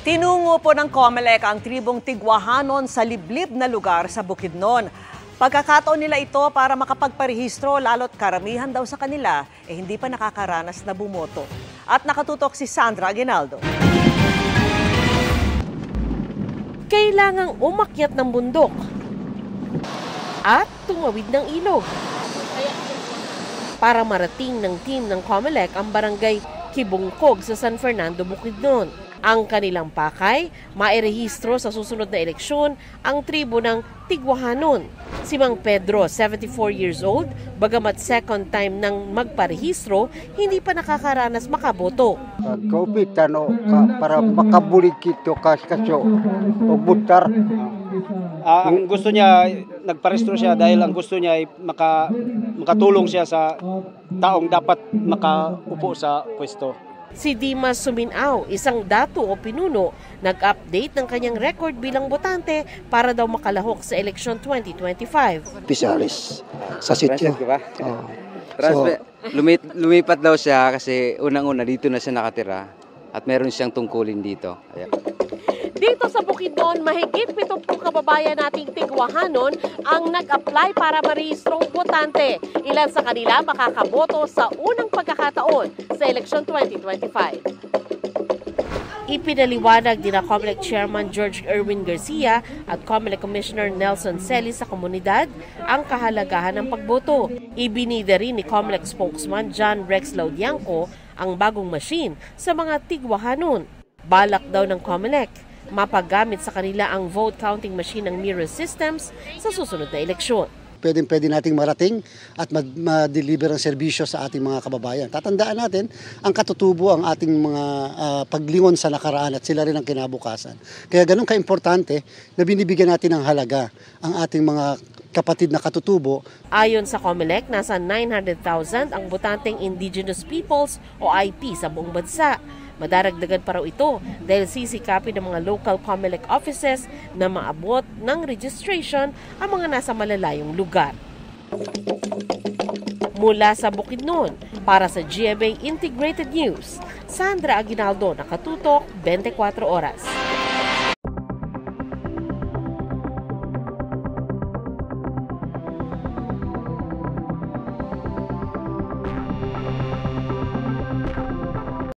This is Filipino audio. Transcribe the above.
Tinungo po ng COMELEC ang tribong Tigwahanon sa liblib na lugar sa Bukidnon. Pagkakataon nila ito para makapagparehistro lalo't karamihan daw sa kanila hindi pa nakakaranas na bumoto. At nakatutok si Sandra Aguinaldo. Kailangang umakyat ng bundok at tumawid ng ilog para marating ng team ng COMELEC ang barangay Kibungkog sa San Fernando, Bukidnon. Ang kanilang pakay, mairehistro sa susunod na eleksyon ang tribo ng Tigwahanon. Si Mang Pedro, 74 years old, bagamat second time nang magparehistro, hindi pa nakakaranas makaboto. Kaupit para makabulig kito kasyo o butar. Ang gusto niya, nagparehistro siya dahil ang gusto niya ay makatulong siya sa taong dapat makaupo sa pwesto. Si Dimas Suminao, isang dato o pinuno, nag-update ng kanyang record bilang botante para daw makalahok sa eleksyon 2025. Pisalis sa sityo. Lumipat daw siya kasi unang-una dito na siya nakatira at meron siyang tungkulin dito. Ayan. Dito sa Bukidnon, mahigit 70 kababayan nating Tigwahanon ang nag-apply para marehistrong botante. Ilan sa kanila makakaboto sa unang pagkakataon sa eleksyon 2025. Ipinaliwanag ni COMELEC Chairman George Erwin Garcia at COMELEC Commissioner Nelson Celis sa komunidad ang kahalagahan ng pagboto. Ibinida rin ni COMELEC spokesman John Rex Laudianco ang bagong machine sa mga Tigwahanon. Balak daw ng COMELEC mapagamit sa kanila ang vote counting machine ng Mirror Systems sa susunod na eleksyon. Pwede nating marating at ma-deliver ang serbisyo sa ating mga kababayan. Tatandaan natin, ang katutubo ang ating mga paglingon sa nakaraan at sila rin ang kinabukasan. Kaya ganun ka-importante na binibigyan natin ng halaga ang ating mga kapatid na katutubo. Ayon sa COMELEC, nasa 900,000 ang botanteng Indigenous Peoples o IP sa buong bansa. Madaragdagan pa raw ito dahil sisikapin ng mga local COMELEC offices na maabot ng registration ang mga nasa malalayong lugar. Mula sa Bukidnon, para sa GMA Integrated News, Sandra Aguinaldo, nakatutok 24 oras.